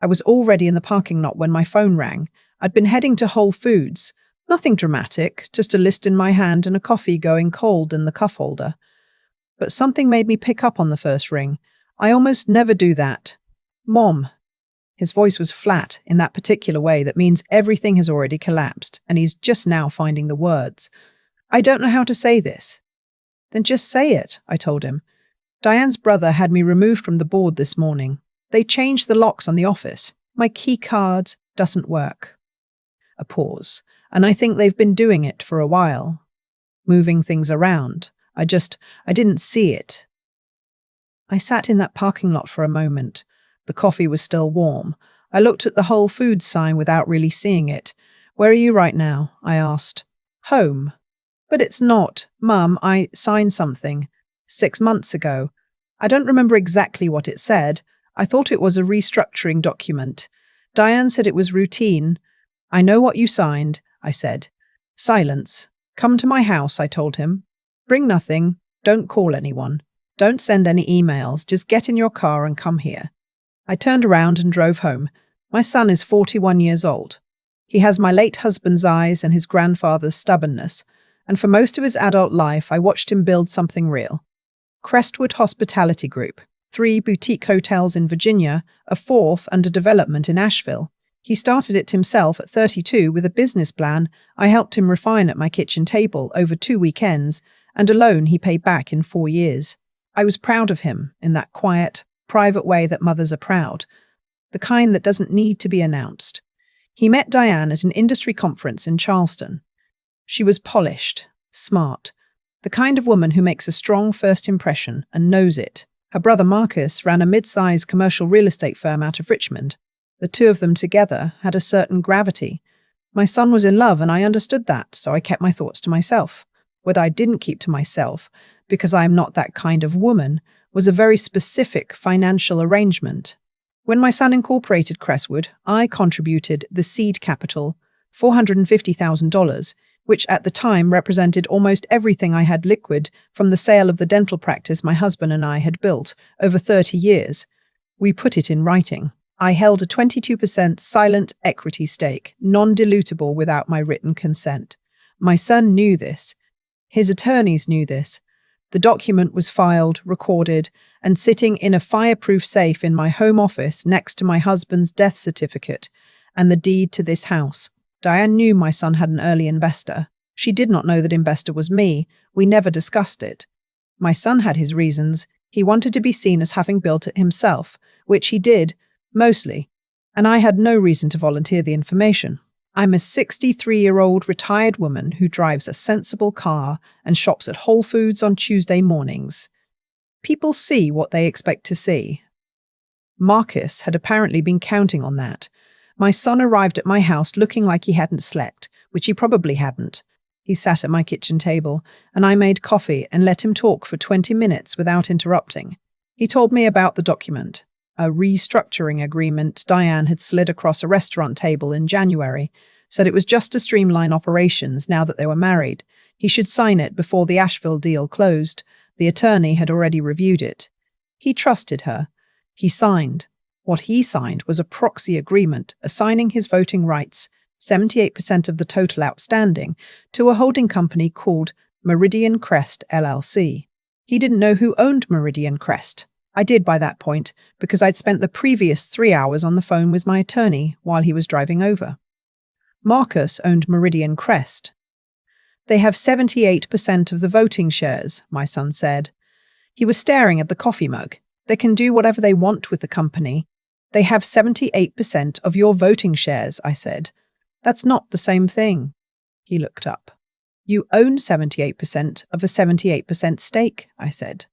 I was already in the parking lot when my phone rang. I'd been heading to Whole Foods. Nothing dramatic, just a list in my hand and a coffee going cold in the cuff holder. But something made me pick up on the first ring. I almost never do that. Mom. His voice was flat in that particular way that means everything has already collapsed, and he's just now finding the words. I don't know how to say this. Then just say it, I told him. Diane's brother had me removed from the board this morning. They changed the locks on the office. My key card doesn't work. A pause. And I think they've been doing it for a while. Moving things around. I didn't see it. I sat in that parking lot for a moment. The coffee was still warm. I looked at the Whole Foods sign without really seeing it. Where are you right now? I asked. Home. But it's not. Mum, I signed something 6 months ago. I don't remember exactly what it said. I thought it was a restructuring document. Diane said it was routine. I know what you signed, I said. Silence. Come to my house, I told him. Bring nothing. Don't call anyone. Don't send any emails. Just get in your car and come here. I turned around and drove home. My son is 41 years old. He has my late husband's eyes and his grandfather's stubbornness, and for most of his adult life I watched him build something real. Crestwood Hospitality Group, 3 boutique hotels in Virginia, a 4th under development in Asheville. He started it himself at 32 with a business plan I helped him refine at my kitchen table over 2 weekends, and a loan he paid back in 4 years. I was proud of him in that quiet, private way that mothers are proud, the kind that doesn't need to be announced. He met Diane at an industry conference in Charleston. She was polished, smart, the kind of woman who makes a strong first impression and knows it. Her brother Marcus ran a mid-sized commercial real estate firm out of Richmond. The two of them together had a certain gravity. My son was in love and I understood that, so I kept my thoughts to myself. What I didn't keep to myself, because I am not that kind of woman, was a very specific financial arrangement. When my son incorporated Crestwood, I contributed the seed capital, $450,000, which at the time represented almost everything I had liquid from the sale of the dental practice my husband and I had built over 30 years. We put it in writing. I held a 22% silent equity stake, non-dilutable without my written consent. My son knew this. His attorneys knew this. The document was filed, recorded, and sitting in a fireproof safe in my home office next to my husband's death certificate and the deed to this house. Diane knew my son had an early investor. She did not know that investor was me. We never discussed it. My son had his reasons. He wanted to be seen as having built it himself, which he did, mostly, and I had no reason to volunteer the information. I'm a 63-year-old retired woman who drives a sensible car and shops at Whole Foods on Tuesday mornings. People see what they expect to see. Marcus had apparently been counting on that. My son arrived at my house looking like he hadn't slept, which he probably hadn't. He sat at my kitchen table, and I made coffee and let him talk for 20 minutes without interrupting. He told me about the document. A restructuring agreement Diane had slid across a restaurant table in January, said it was just to streamline operations now that they were married. He should sign it before the Asheville deal closed. The attorney had already reviewed it. He trusted her. He signed. What he signed was a proxy agreement assigning his voting rights, 78% of the total outstanding, to a holding company called Meridian Crest LLC. He didn't know who owned Meridian Crest. I did by that point, because I'd spent the previous 3 hours on the phone with my attorney while he was driving over. Marcus owned Meridian Crest. They have 78% of the voting shares, my son said. He was staring at the coffee mug. They can do whatever they want with the company. They have 78% of your voting shares, I said. That's not the same thing. He looked up. You own 78% of a 78% stake, I said.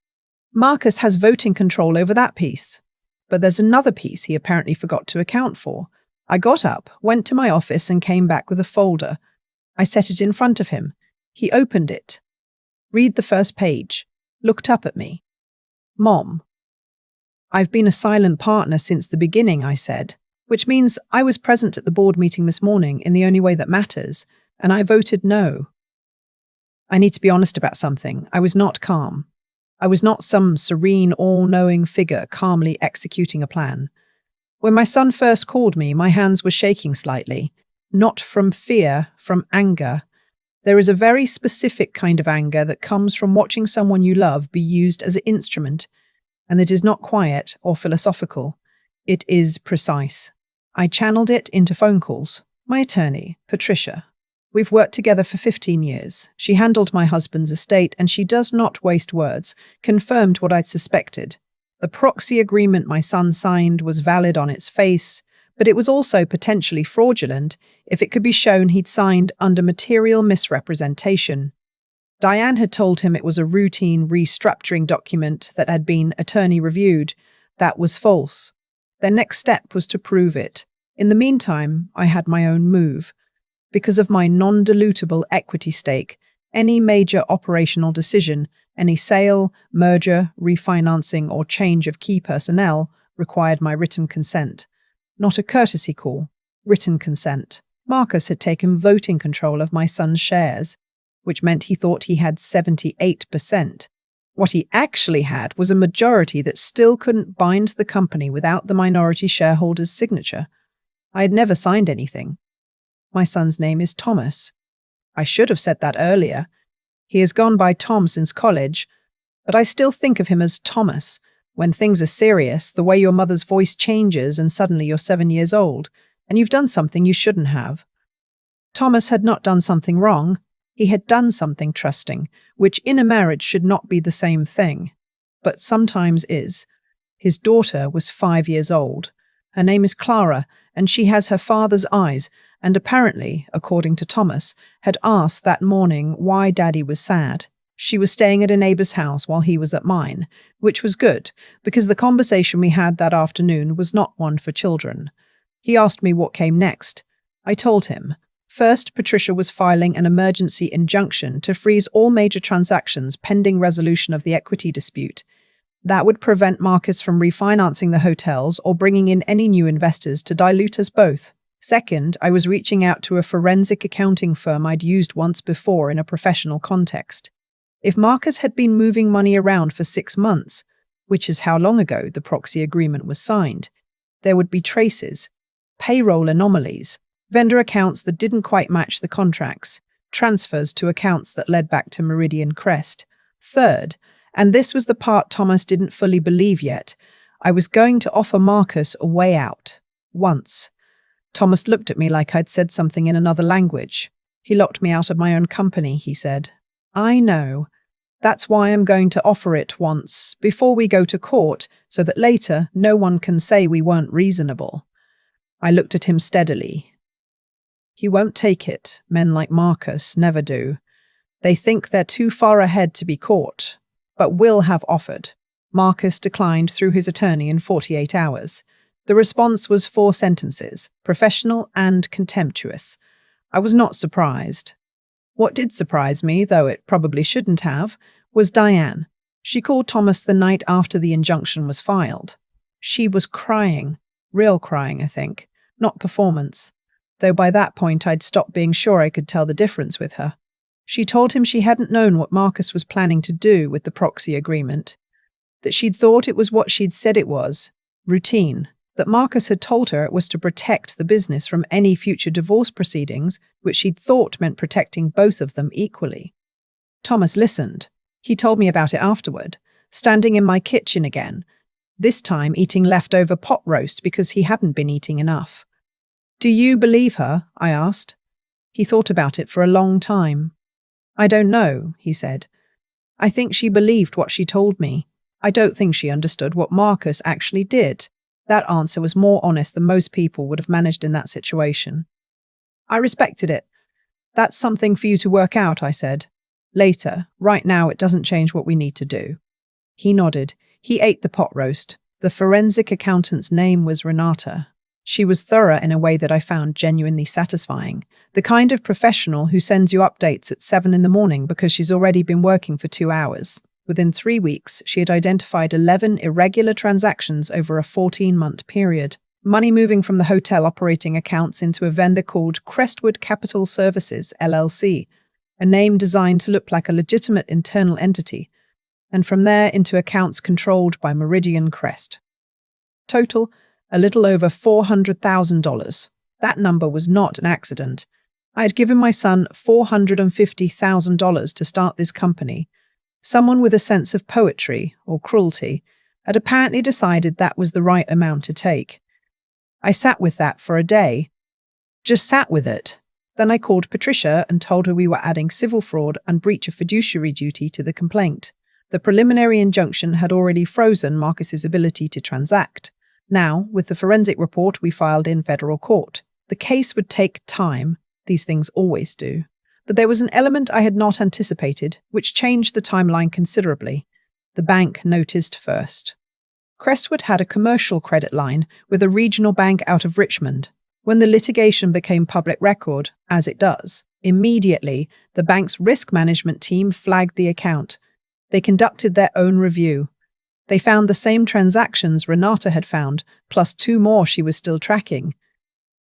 Marcus has voting control over that piece. But there's another piece he apparently forgot to account for. I got up, went to my office and came back with a folder. I set it in front of him. He opened it. Read the first page. Looked up at me. Mom. I've been a silent partner since the beginning, I said, which means I was present at the board meeting this morning in the only way that matters, and I voted no. I need to be honest about something. I was not calm. I was not some serene, all-knowing figure calmly executing a plan. When my son first called me, my hands were shaking slightly. Not from fear, from anger. There is a very specific kind of anger that comes from watching someone you love be used as an instrument, and it is not quiet or philosophical. It is precise. I channeled it into phone calls. My attorney, Patricia. We've worked together for 15 years. She handled my husband's estate, and she does not waste words, confirmed what I'd suspected. The proxy agreement my son signed was valid on its face, but it was also potentially fraudulent if it could be shown he'd signed under material misrepresentation. Diane had told him it was a routine restructuring document that had been attorney reviewed. That was false. Their next step was to prove it. In the meantime, I had my own move. Because of my non-dilutable equity stake, any major operational decision, any sale, merger, refinancing, or change of key personnel required my written consent. Not a courtesy call, written consent. Marcus had taken voting control of my son's shares, which meant he thought he had 78%. What he actually had was a majority that still couldn't bind the company without the minority shareholder's signature. I had never signed anything. My son's name is Thomas. I should have said that earlier. He has gone by Tom since college, but I still think of him as Thomas. When things are serious, the way your mother's voice changes and suddenly you're 7 years old, and you've done something you shouldn't have. Thomas had not done something wrong. He had done something trusting, which in a marriage should not be the same thing, but sometimes is. His daughter was 5 years old. Her name is Clara, and she has her father's eyes, and apparently, according to Thomas, had asked that morning why Daddy was sad. She was staying at a neighbour's house while he was at mine, which was good, because the conversation we had that afternoon was not one for children. He asked me what came next. I told him. First, Patricia was filing an emergency injunction to freeze all major transactions pending resolution of the equity dispute. That would prevent Marcus from refinancing the hotels or bringing in any new investors to dilute us both. Second, I was reaching out to a forensic accounting firm I'd used once before in a professional context. If Marcus had been moving money around for 6 months, which is how long ago the proxy agreement was signed, there would be traces, payroll anomalies, vendor accounts that didn't quite match the contracts, transfers to accounts that led back to Meridian Crest. Third, and this was the part Thomas didn't fully believe yet, I was going to offer Marcus a way out. Once. Thomas looked at me like I'd said something in another language. He locked me out of my own company, he said. I know. That's why I'm going to offer it once, before we go to court, so that later no one can say we weren't reasonable. I looked at him steadily. He won't take it. Men like Marcus never do. They think they're too far ahead to be caught, but will have offered. Marcus declined through his attorney in 48 hours. The response was 4 sentences, professional and contemptuous. I was not surprised. What did surprise me, though it probably shouldn't have, was Diane. She called Thomas the night after the injunction was filed. She was crying. Real crying, I think. Not performance. Though by that point I'd stopped being sure I could tell the difference with her. She told him she hadn't known what Marcus was planning to do with the proxy agreement. That she'd thought it was what she'd said it was. Routine. That Marcus had told her it was to protect the business from any future divorce proceedings, which she'd thought meant protecting both of them equally. Thomas listened. He told me about it afterward, standing in my kitchen again, this time eating leftover pot roast because he hadn't been eating enough. Do you believe her? I asked. He thought about it for a long time. I don't know, he said. I think she believed what she told me. I don't think she understood what Marcus actually did. That answer was more honest than most people would have managed in that situation. I respected it. That's something for you to work out, I said. Later. Right now it doesn't change what we need to do. He nodded. He ate the pot roast. The forensic accountant's name was Renata. She was thorough in a way that I found genuinely satisfying. The kind of professional who sends you updates at 7 in the morning because she's already been working for 2 hours. Within 3 weeks, she had identified 11 irregular transactions over a 14-month period. Money moving from the hotel operating accounts into a vendor called Crestwood Capital Services, LLC, a name designed to look like a legitimate internal entity, and from there into accounts controlled by Meridian Crest. Total, a little over $400,000. That number was not an accident. I had given my son $450,000 to start this company. Someone with a sense of poetry or cruelty had apparently decided that was the right amount to take. I sat with that for a day. Just sat with it. Then I called Patricia and told her we were adding civil fraud and breach of fiduciary duty to the complaint. The preliminary injunction had already frozen Marcus's ability to transact. Now, with the forensic report we filed in federal court. The case would take time. These things always do. But there was an element I had not anticipated, which changed the timeline considerably. The bank noticed first. Crestwood had a commercial credit line with a regional bank out of Richmond. When the litigation became public record, as it does, immediately the bank's risk management team flagged the account. They conducted their own review. They found the same transactions Renata had found, plus 2 more she was still tracking.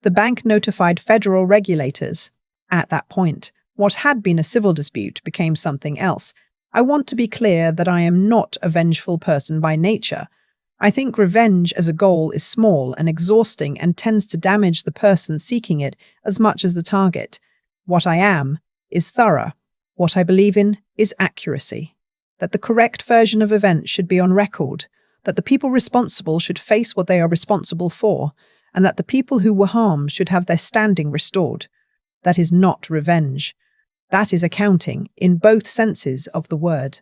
The bank notified federal regulators. At that point, what had been a civil dispute became something else. I want to be clear that I am not a vengeful person by nature. I think revenge as a goal is small and exhausting and tends to damage the person seeking it as much as the target. What I am is thorough. What I believe in is accuracy. That the correct version of events should be on record, that the people responsible should face what they are responsible for, and that the people who were harmed should have their standing restored. That is not revenge. That is accounting, in both senses of the word.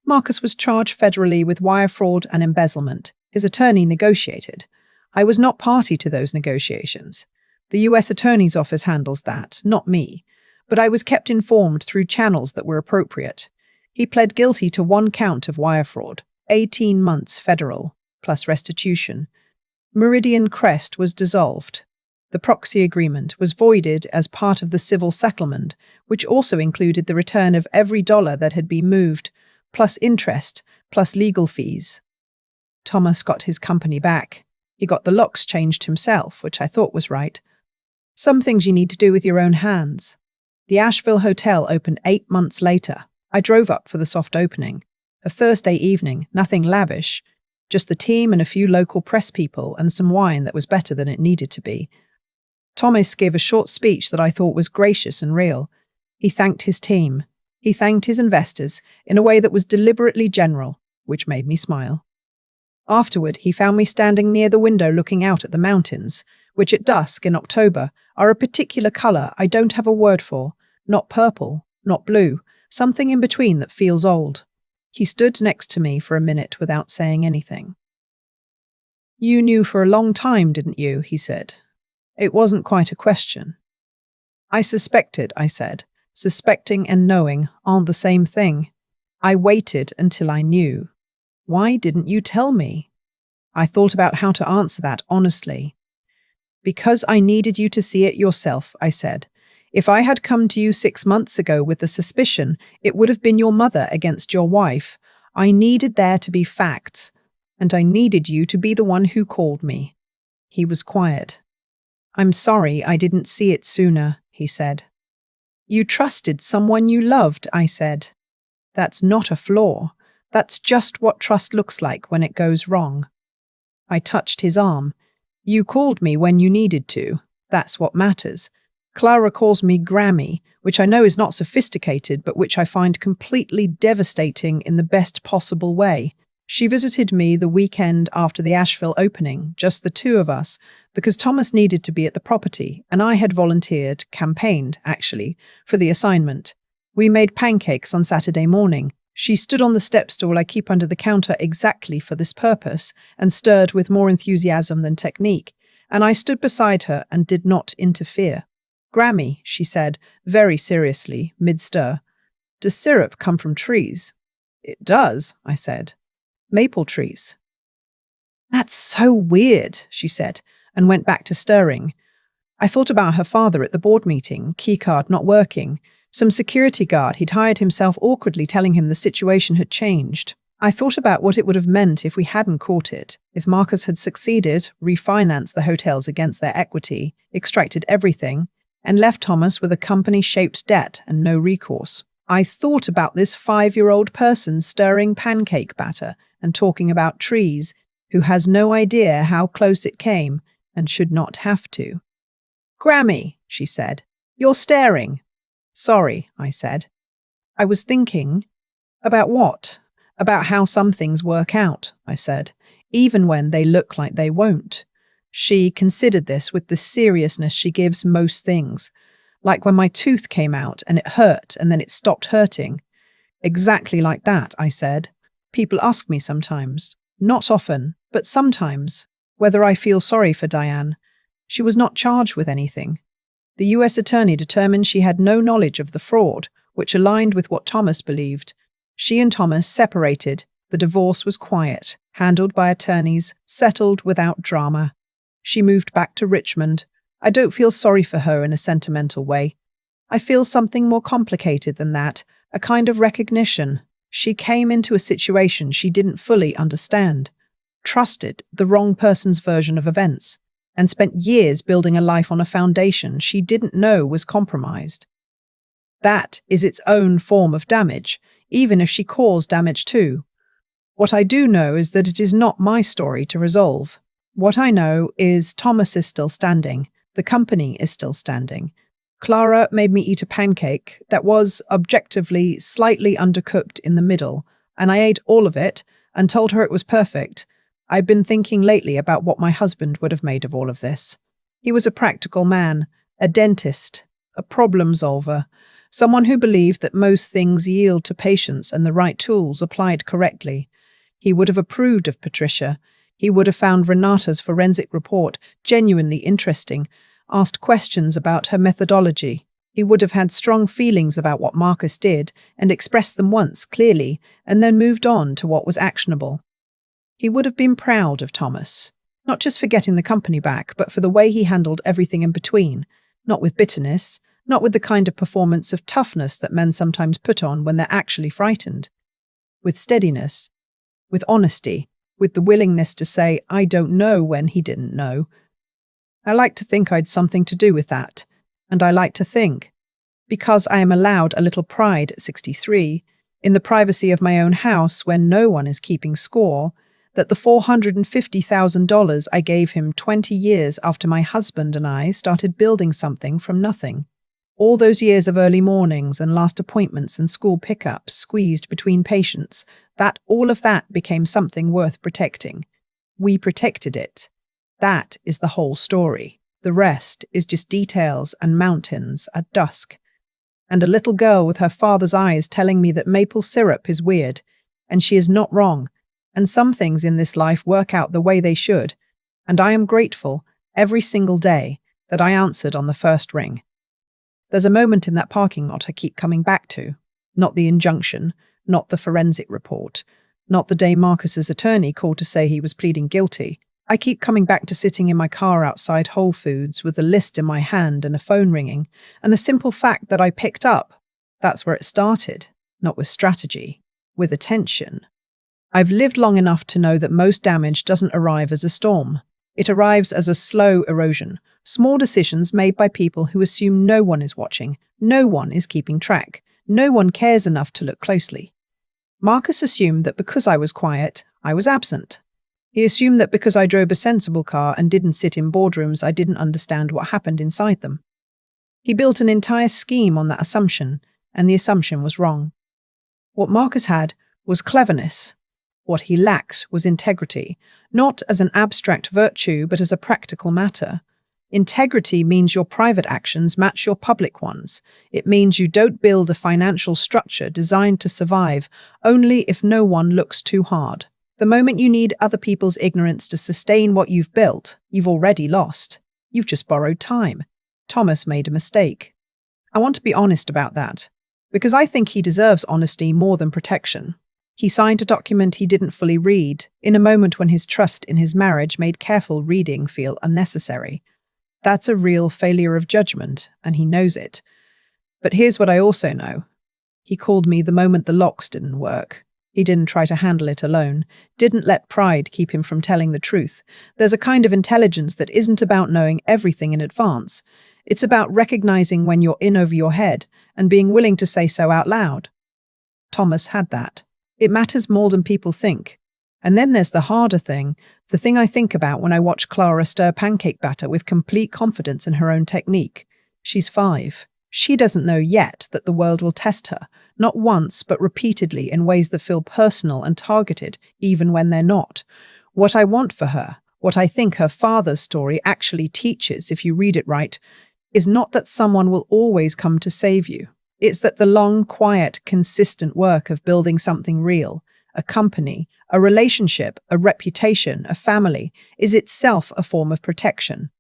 Marcus was charged federally with wire fraud and embezzlement. His attorney negotiated. I was not party to those negotiations. The U.S. Attorney's Office handles that, not me. But I was kept informed through channels that were appropriate. He pled guilty to 1 count of wire fraud, 18 months federal, plus restitution. Meridian Crest was dissolved. The proxy agreement was voided as part of the civil settlement, which also included the return of every dollar that had been moved, plus interest, plus legal fees. Thomas got his company back. He got the locks changed himself, which I thought was right. Some things you need to do with your own hands. The Asheville Hotel opened 8 months later. I drove up for the soft opening. A Thursday evening, nothing lavish, just the team and a few local press people and some wine that was better than it needed to be. Thomas gave a short speech that I thought was gracious and real. He thanked his team. He thanked his investors in a way that was deliberately general, which made me smile. Afterward, he found me standing near the window looking out at the mountains, which at dusk in October are a particular colour I don't have a word for, not purple, not blue, something in between that feels old. He stood next to me for a minute without saying anything. "You knew for a long time, didn't you?" he said. It wasn't quite a question. "I suspected," I said. Suspecting and knowing aren't the same thing. I waited until I knew. Why didn't you tell me? I thought about how to answer that honestly. "Because I needed you to see it yourself," I said. "If I had come to you 6 months ago with the suspicion, it would have been your mother against your wife. I needed there to be facts, and I needed you to be the one who called me." He was quiet. "I'm sorry I didn't see it sooner," he said. "You trusted someone you loved," I said. "That's not a flaw. That's just what trust looks like when it goes wrong." I touched his arm. "You called me when you needed to. That's what matters. Clara calls me Grammy, which I know is not sophisticated, but which I find completely devastating in the best possible way. She visited me the weekend after the Asheville opening, just the 2 of us, because Thomas needed to be at the property, and I had campaigned, actually, for the assignment. We made pancakes on Saturday morning. She stood on the step stool I keep under the counter exactly for this purpose, and stirred with more enthusiasm than technique, and I stood beside her and did not interfere. "Grammy," she said, very seriously, mid-stir. "Does syrup come from trees?" "It does," I said. "Maple trees." "That's so weird," she said, and went back to stirring. I thought about her father at the board meeting, keycard not working. Some security guard he'd hired himself awkwardly telling him the situation had changed. I thought about what it would have meant if we hadn't caught it, if Marcus had succeeded, refinanced the hotels against their equity, extracted everything, and left Thomas with a company-shaped debt and no recourse. I thought about this 5-year-old person stirring pancake batter and talking about trees, who has no idea how close it came and should not have to. "Grammy," she said, "you're staring." "Sorry," I said. "I was thinking." "About what?" "About how some things work out," I said, "even when they look like they won't." She considered this with the seriousness she gives most things, like when my tooth came out and it hurt and then it stopped hurting. "Exactly like that," I said. "People ask me sometimes, not often, but sometimes, whether I feel sorry for Diane. She was not charged with anything. The US attorney determined she had no knowledge of the fraud, which aligned with what Thomas believed. She and Thomas separated. The divorce was quiet, handled by attorneys, settled without drama. She moved back to Richmond. I don't feel sorry for her in a sentimental way. I feel something more complicated than that, a kind of recognition. She came into a situation she didn't fully understand, trusted the wrong person's version of events, and spent years building a life on a foundation she didn't know was compromised. That is its own form of damage, even if she caused damage too. What I do know is that it is not my story to resolve. What I know is Thomas is still standing. The company is still standing. Clara made me eat a pancake that was, objectively, slightly undercooked in the middle, and I ate all of it and told her it was perfect. I've been thinking lately about what my husband would have made of all of this. He was a practical man, a dentist, a problem solver, someone who believed that most things yield to patience and the right tools applied correctly. He would have approved of Patricia. He would have found Renata's forensic report genuinely interesting, asked questions about her methodology. He would have had strong feelings about what Marcus did and expressed them once clearly and then moved on to what was actionable. He would have been proud of Thomas, not just for getting the company back, but for the way he handled everything in between, not with bitterness, not with the kind of performance of toughness that men sometimes put on when they're actually frightened, with steadiness, with honesty, with the willingness to say, "I don't know," when he didn't know. I like to think I'd something to do with that, and I like to think, because I am allowed a little pride at 63, in the privacy of my own house when no one is keeping score, that the $450,000 I gave him 20 years after my husband and I started building something from nothing. All those years of early mornings and last appointments and school pickups squeezed between patients, that all of that became something worth protecting. We protected it. That is the whole story. The rest is just details and mountains at dusk. And a little girl with her father's eyes telling me that maple syrup is weird, and she is not wrong, and some things in this life work out the way they should, and I am grateful every single day that I answered on the first ring. There's a moment in that parking lot I keep coming back to. Not the injunction, not the forensic report, not the day Marcus's attorney called to say he was pleading guilty. I keep coming back to sitting in my car outside Whole Foods with a list in my hand and a phone ringing, and the simple fact that I picked up. That's where it started, not with strategy, with attention. I've lived long enough to know that most damage doesn't arrive as a storm. It arrives as a slow erosion, small decisions made by people who assume no one is watching, no one is keeping track, no one cares enough to look closely. Marcus assumed that because I was quiet, I was absent. He assumed that because I drove a sensible car and didn't sit in boardrooms, I didn't understand what happened inside them. He built an entire scheme on that assumption, and the assumption was wrong. What Marcus had was cleverness. What he lacked was integrity, not as an abstract virtue, but as a practical matter. Integrity means your private actions match your public ones. It means you don't build a financial structure designed to survive only if no one looks too hard. The moment you need other people's ignorance to sustain what you've built, you've already lost. You've just borrowed time. Thomas made a mistake. I want to be honest about that, because I think he deserves honesty more than protection. He signed a document he didn't fully read, in a moment when his trust in his marriage made careful reading feel unnecessary. That's a real failure of judgment, and he knows it. But here's what I also know. He called me the moment the locks didn't work. He didn't try to handle it alone, didn't let pride keep him from telling the truth. There's a kind of intelligence that isn't about knowing everything in advance. It's about recognizing when you're in over your head and being willing to say so out loud. Thomas had that. It matters more than people think. And then there's the harder thing, The thing I think about when I watch Clara stir pancake batter with complete confidence in her own technique. She's 5. She doesn't know yet that the world will test her, not once, but repeatedly in ways that feel personal and targeted, even when they're not. What I want for her, what I think her father's story actually teaches, if you read it right, is not that someone will always come to save you. It's that the long, quiet, consistent work of building something real, a company, a relationship, a reputation, a family, is itself a form of protection.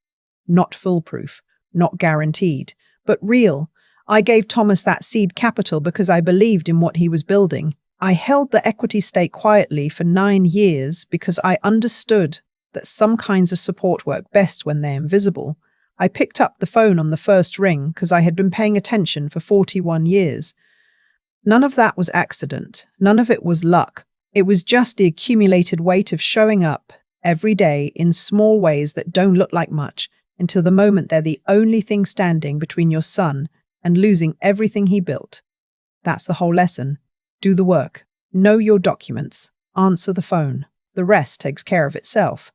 Not foolproof, not guaranteed, but real. I gave Thomas that seed capital because I believed in what he was building. I held the equity stake quietly for 9 years because I understood that some kinds of support work best when they're invisible. I picked up the phone on the first ring because I had been paying attention for 41 years. None of that was accident. None of it was luck. It was just the accumulated weight of showing up every day in small ways that don't look like much until the moment they're the only thing standing between your son and losing everything he built. That's the whole lesson. Do the work. Know your documents. Answer the phone. The rest takes care of itself.